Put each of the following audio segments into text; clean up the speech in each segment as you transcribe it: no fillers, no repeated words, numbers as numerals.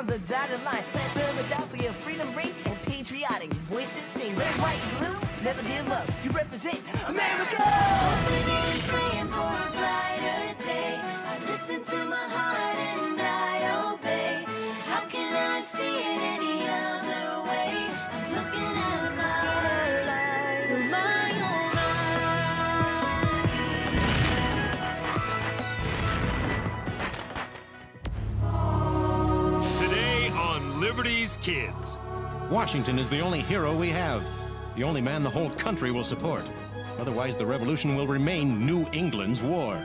on the dotted line. Let's Philadelphia, freedom ring, and patriotic voices sing. Red, white, blue, never give up. You represent America! Hoping and praying for a brighter day. I listen to my heart and I obey. How can I see it any other way? I'm looking at life with my own eyes. Today on Liberty's Kids. Washington is the only hero we have. The only man the whole country will support. Otherwise, the revolution will remain New England's war.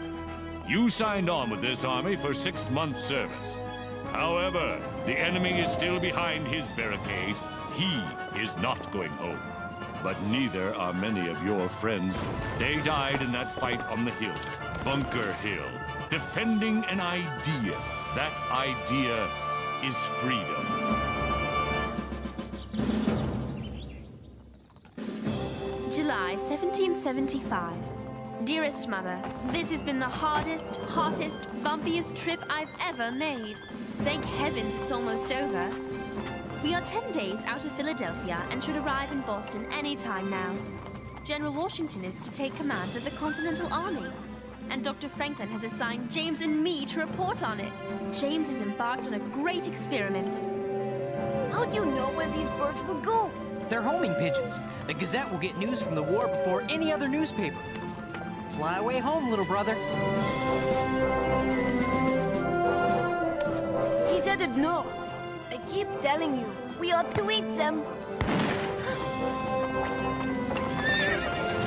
You signed on with this army for 6 months' service. However, the enemy is still behind his barricades. He is not going home. But neither are many of your friends. They died in that fight on the hill, Bunker Hill, defending an idea. That idea is freedom. July 1775. Dearest Mother, this has been the hardest, hottest, bumpiest trip I've ever made. Thank heavens it's almost over. We are 10 days out of Philadelphia and should arrive in Boston any time now. General Washington is to take command of the Continental Army, and Dr. Franklin has assigned James and me to report on it. James has embarked on a great experiment. How do you know where these birds will go? They're homing pigeons. The Gazette will get news from the war before any other newspaper. Fly away home, little brother. He's headed north. I keep telling you, we ought to eat them.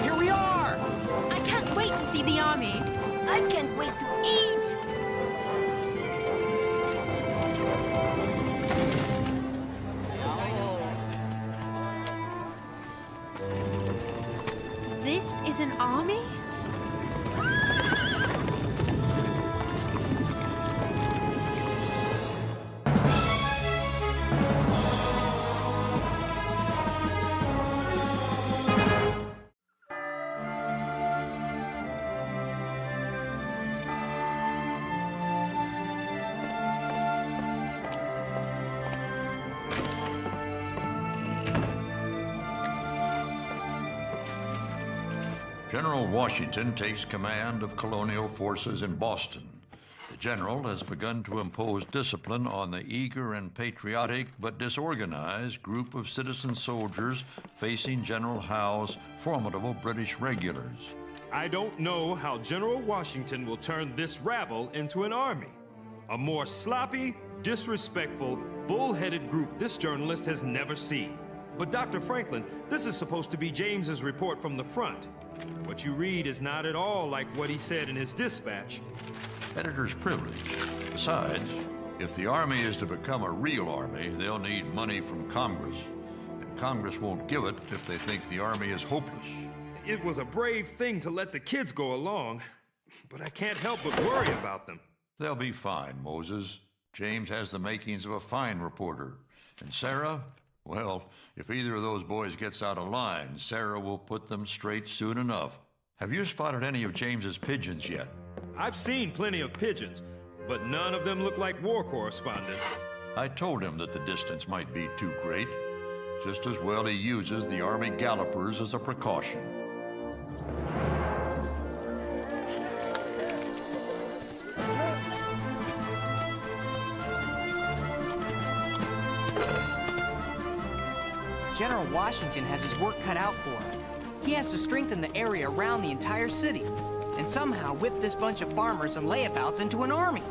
Here we are! I can't wait to see the army. I can't wait to eat. This is an army? General Washington takes command of colonial forces in Boston. The general has begun to impose discipline on the eager and patriotic but disorganized group of citizen soldiers facing General Howe's formidable British regulars. I don't know how General Washington will turn this rabble into an army. A more sloppy, disrespectful, bull-headed group this journalist has never seen. But Dr. Franklin, this is supposed to be James's report from the front. What you read is not at all like what he said in his dispatch. Editor's privilege. Besides, if the army is to become a real army, they'll need money from Congress. And Congress won't give it if they think the army is hopeless. It was a brave thing to let the kids go along, but I can't help but worry about them. They'll be fine, Moses. James has the makings of a fine reporter. And Sarah? Well, if either of those boys gets out of line, Sarah will put them straight soon enough. Have you spotted any of James's pigeons yet? I've seen plenty of pigeons, but none of them look like war correspondents. I told him that the distance might be too great. Just as well he uses the Army gallopers as a precaution. General Washington has his work cut out for him. He has to strengthen the area around the entire city and somehow whip this bunch of farmers and layabouts into an army.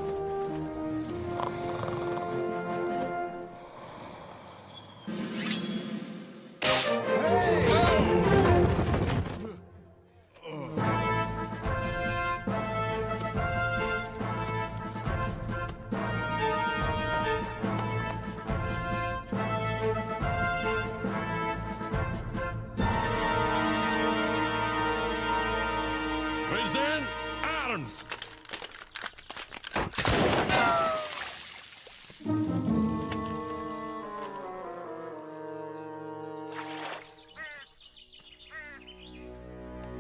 Present Adams!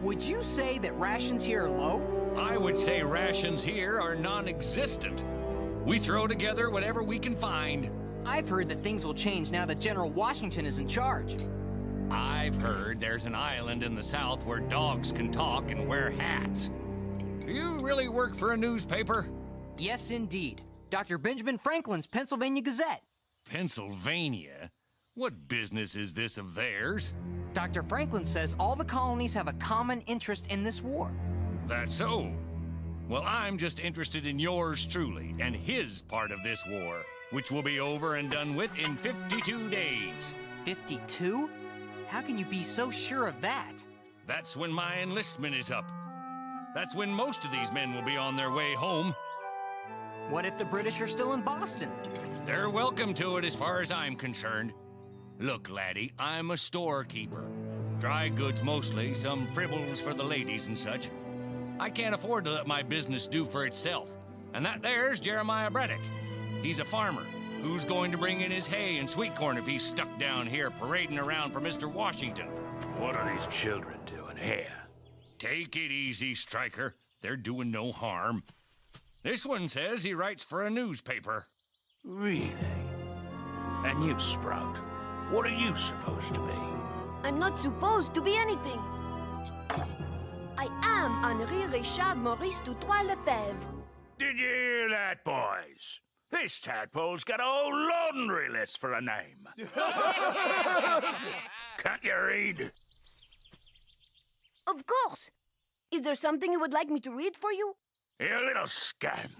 Would you say that rations here are low? I would say rations here are non-existent. We throw together whatever we can find. I've heard that things will change now that General Washington is in charge. I've heard there's an island in the south where dogs can talk and wear hats. Do you really work for a newspaper? Yes, indeed. Dr. Benjamin Franklin's Pennsylvania Gazette. Pennsylvania? What business is this of theirs? Dr. Franklin says all the colonies have a common interest in this war. That's so. Well, I'm just interested in yours truly and his part of this war, which will be over and done with in 52 days. 52? How can you be so sure of that? That's when my enlistment is up. That's when most of these men will be on their way home. What if the British are still in Boston? They're welcome to it as far as I'm concerned. Look, laddie, I'm a storekeeper. Dry goods mostly, some fribbles for the ladies and such. I can't afford to let my business do for itself. And that there's Jeremiah Braddock. He's a farmer. Who's going to bring in his hay and sweet corn if he's stuck down here parading around for Mr. Washington? What are these children doing here? Take it easy, Stryker. They're doing no harm. This one says he writes for a newspaper. Really? And you, Sprout, what are you supposed to be? I'm not supposed to be anything. I am Henri Richard Maurice Doutrois Lefebvre. Did you hear that, boys? This tadpole's got a whole laundry list for a name. Can't you read? Of course. Is there something you would like me to read for you? You little scamp.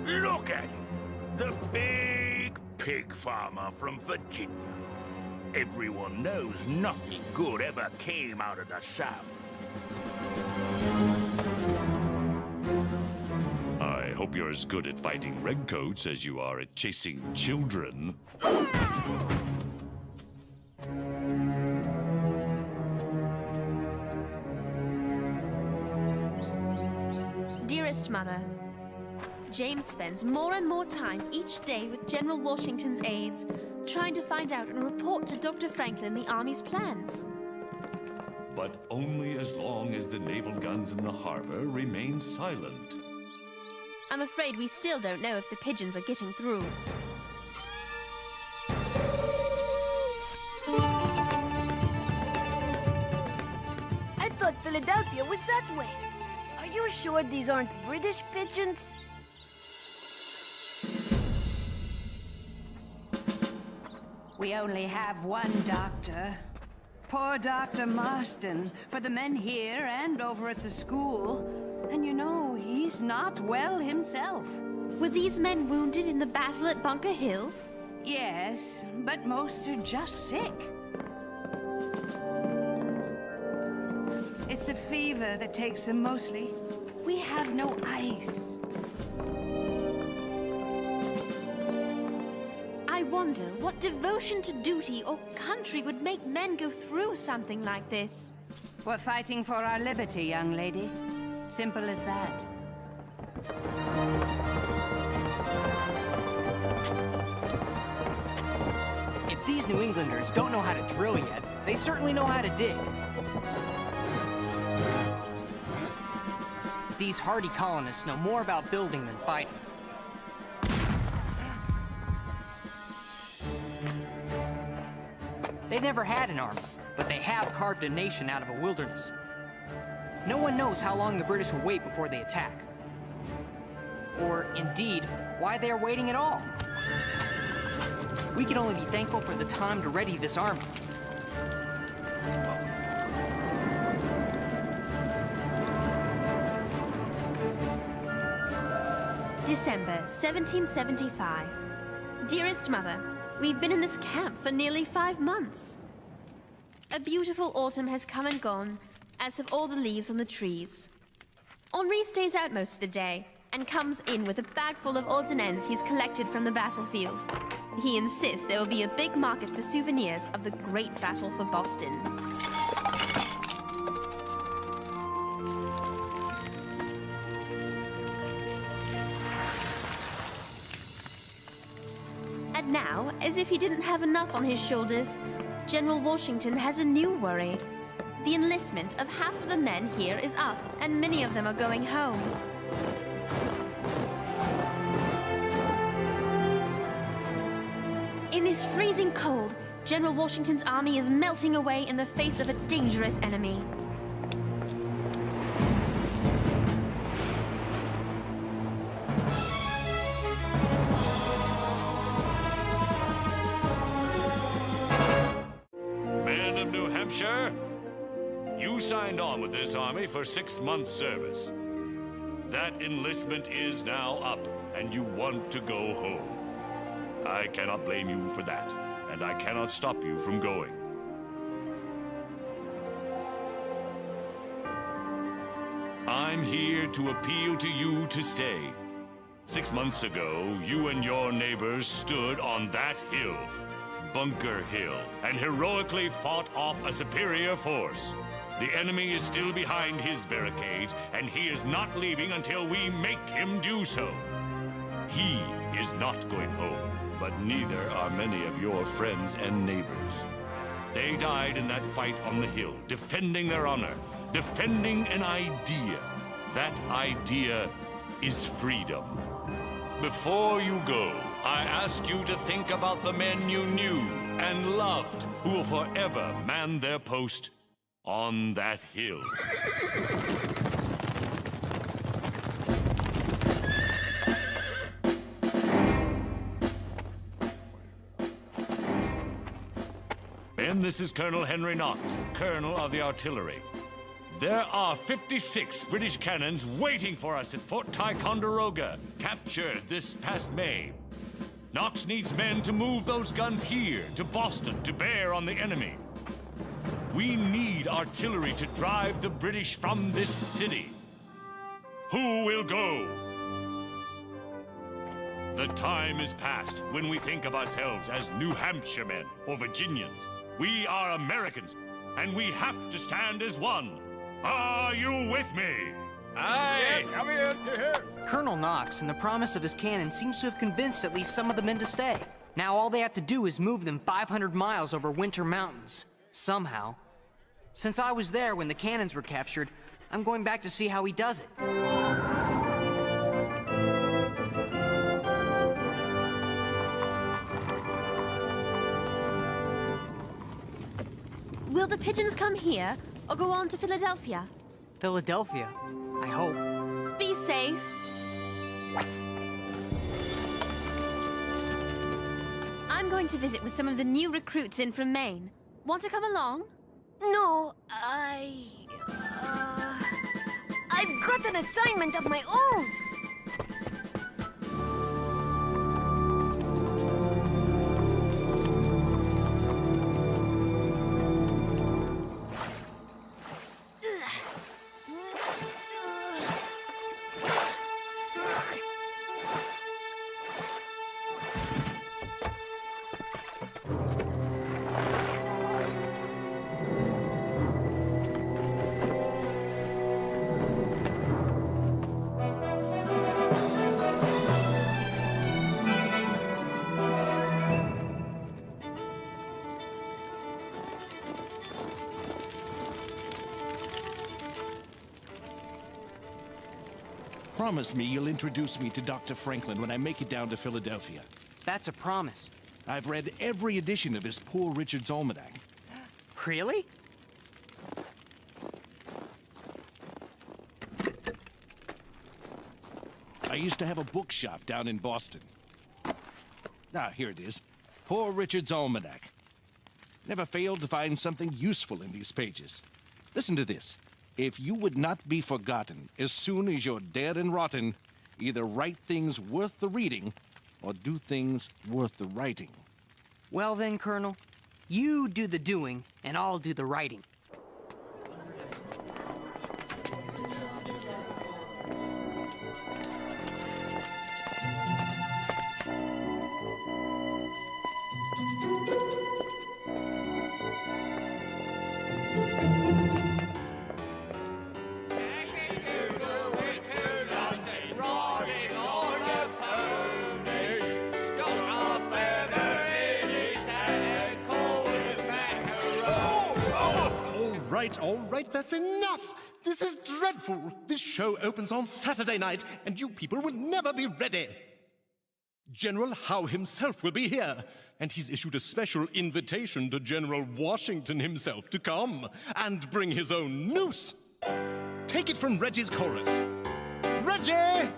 Look at him, the big pig farmer from Virginia. Everyone knows nothing good ever came out of the South. I hope you're as good at fighting redcoats as you are at chasing children. Dearest Mother, James spends more and more time each day with General Washington's aides, trying to find out and report to Dr. Franklin the Army's plans. But only as long as the naval guns in the harbor remain silent. I'm afraid we still don't know if the pigeons are getting through. I thought Philadelphia was that way. Are you sure these aren't British pigeons? We only have one doctor. Poor Dr. Marston, for the men here and over at the school. And you know, he's not well himself. Were these men wounded in the battle at Bunker Hill? Yes, but most are just sick. It's the fever that takes them mostly. We have no ice. I wonder what devotion to duty or country would make men go through something like this. We're fighting for our liberty, young lady. Simple as that. If these New Englanders don't know how to drill yet, they certainly know how to dig. These hardy colonists know more about building than fighting. They've never had an army, but they have carved a nation out of a wilderness. No one knows how long the British will wait before they attack. Or, indeed, why they're waiting at all. We can only be thankful for the time to ready this army. December 1775. Dearest Mother, we've been in this camp for nearly 5 months. A beautiful autumn has come and gone, as have all the leaves on the trees. Henri stays out most of the day, and comes in with a bag full of odds and ends he's collected from the battlefield. He insists there will be a big market for souvenirs of the great battle for Boston. And now, as if he didn't have enough on his shoulders, General Washington has a new worry. The enlistment of half of the men here is up, and many of them are going home. In this freezing cold, General Washington's army is melting away in the face of a dangerous enemy. Men of New Hampshire, you signed on with this army for 6 months' service. That enlistment is now up, and you want to go home. I cannot blame you for that, and I cannot stop you from going. I'm here to appeal to you to stay. 6 months ago, you and your neighbors stood on that hill, Bunker Hill, and heroically fought off a superior force. The enemy is still behind his barricades, and he is not leaving until we make him do so. He is not going home, but neither are many of your friends and neighbors. They died in that fight on the hill, defending their honor, defending an idea. That idea is freedom. Before you go, I ask you to think about the men you knew and loved who will forever man their post on that hill. Ben, this is Colonel Henry Knox, Colonel of the Artillery. There are 56 British cannons waiting for us at Fort Ticonderoga, captured this past May. Knox needs men to move those guns here, to Boston, to bear on the enemy. We need artillery to drive the British from this city. Who will go? The time is past when we think of ourselves as New Hampshire men or Virginians. We are Americans, and we have to stand as one. Are you with me? Aye! Yes, come in. Here. Colonel Knox and the promise of his cannon seems to have convinced at least some of the men to stay. Now all they have to do is move them 500 miles over winter mountains. Somehow. Since I was there when the cannons were captured, I'm going back to see how he does it. Will the pigeons come here, or go on to Philadelphia? Philadelphia, I hope. Be safe. I'm going to visit with some of the new recruits in from Maine. Want to come along? No, I've got an assignment of my own. Promise me you'll introduce me to Dr. Franklin when I make it down to Philadelphia. That's a promise. I've read every edition of his Poor Richard's Almanac. Really? I used to have a bookshop down in Boston. Ah, here it is. Poor Richard's Almanac. Never failed to find something useful in these pages. Listen to this. If you would not be forgotten as soon as you're dead and rotten, either write things worth the reading or do things worth the writing. Well then, Colonel, you do the doing and I'll do the writing. right, that's enough! This is dreadful! This show opens on Saturday night, and you people will never be ready! General Howe himself will be here, and he's issued a special invitation to General Washington himself to come and bring his own noose. Take it from Reggie's chorus. Reggie!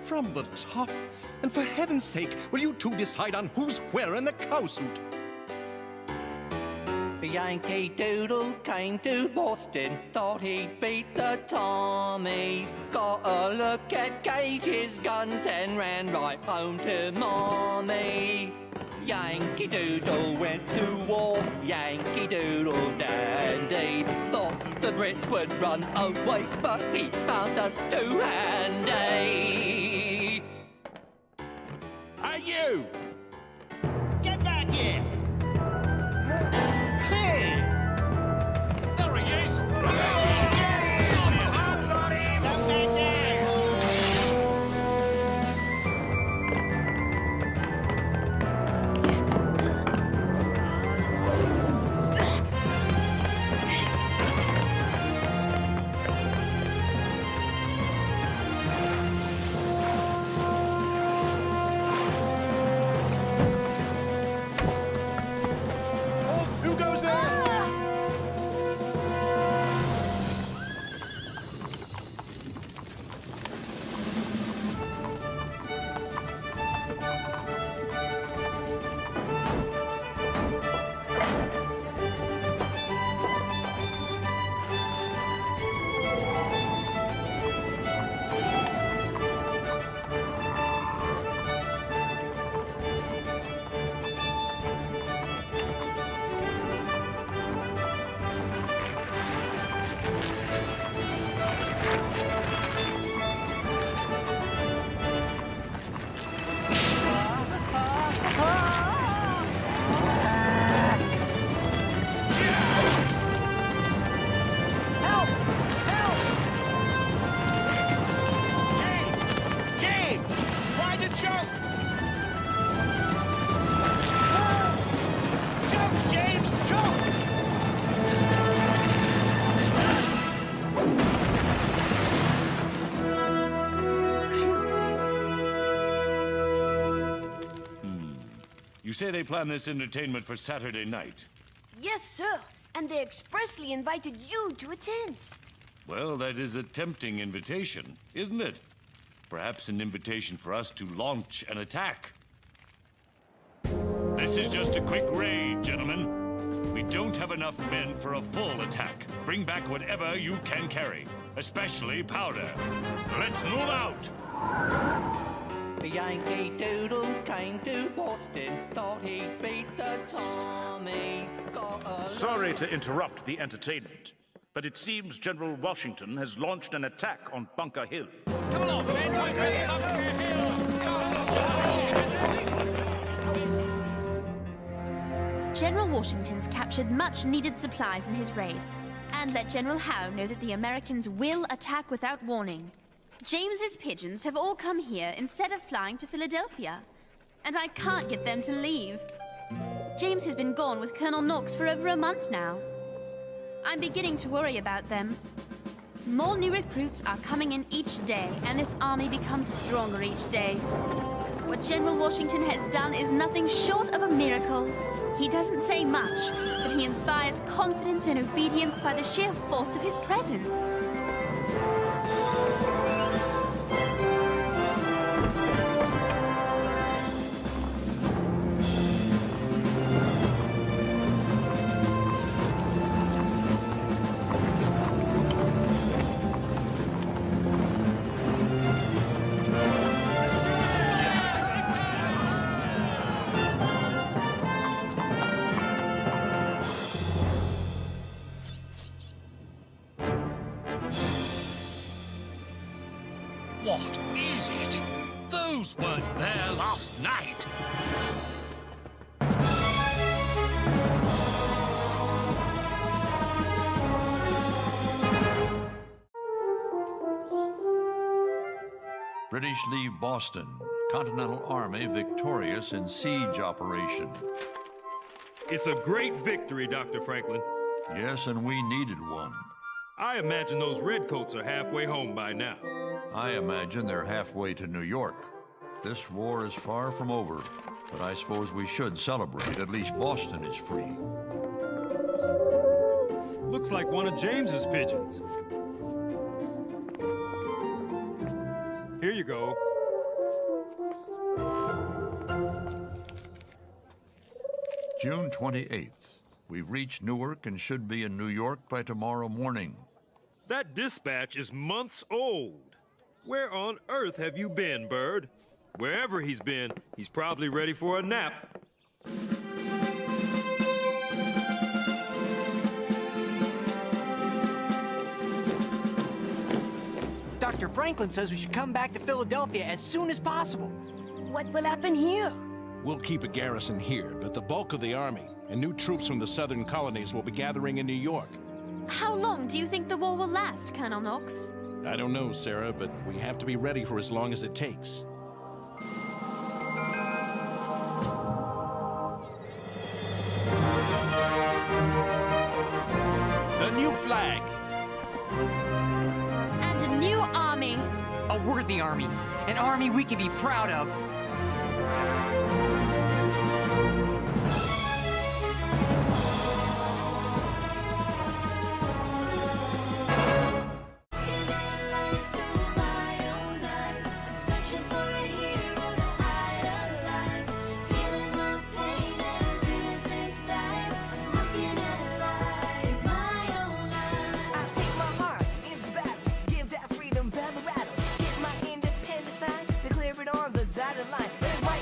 From the top. And for heaven's sake, will you two decide on who's wearing the cow suit? Yankee Doodle came to Boston, thought he'd beat the Tommies. Got a look at Gage's guns and ran right home to Mommy. Yankee Doodle went to war, Yankee Doodle dandy. Thought the Brits would run away, but he found us too handy. Hey, you! Get back here! Hey! There he is! You say they planned this entertainment for Saturday night? Yes, sir. And they expressly invited you to attend. Well, that is a tempting invitation, isn't it? Perhaps an invitation for us to launch an attack. This is just a quick raid, gentlemen. We don't have enough men for a full attack. Bring back whatever you can carry, especially powder. Let's move out! Yankee Doodle came to Boston, thought he'd beat the Tommies. Sorry to interrupt the entertainment, but it seems General Washington has launched an attack on Bunker Hill. Come along, men! General Washington's captured much-needed supplies in his raid, and let General Howe know that the Americans will attack without warning. James's pigeons have all come here instead of flying to Philadelphia, and I can't get them to leave. James has been gone with Colonel Knox for over a month now. I'm beginning to worry about them. More new recruits are coming in each day, and this army becomes stronger each day. What General Washington has done is nothing short of a miracle. He doesn't say much, but he inspires confidence and obedience by the sheer force of his presence. What is it? Those weren't there last night. British leave Boston. Continental Army victorious in siege operation. It's a great victory, Dr. Franklin. Yes, and we needed one. I imagine those redcoats are halfway home by now. I imagine they're halfway to New York. This war is far from over, but I suppose we should celebrate. At least Boston is free. Looks like one of James's pigeons. Here you go. June 28th. We've reached Newark and should be in New York by tomorrow morning. That dispatch is months old. Where on earth have you been, Bird? Wherever he's been, he's probably ready for a nap. Dr. Franklin says we should come back to Philadelphia as soon as possible. What will happen here? We'll keep a garrison here, but the bulk of the army and new troops from the southern colonies will be gathering in New York. How long do you think the war will last, Colonel Knox? I don't know, Sarah, but we have to be ready for as long as it takes. The new flag! And a new army. A worthy army. An army we can be proud of.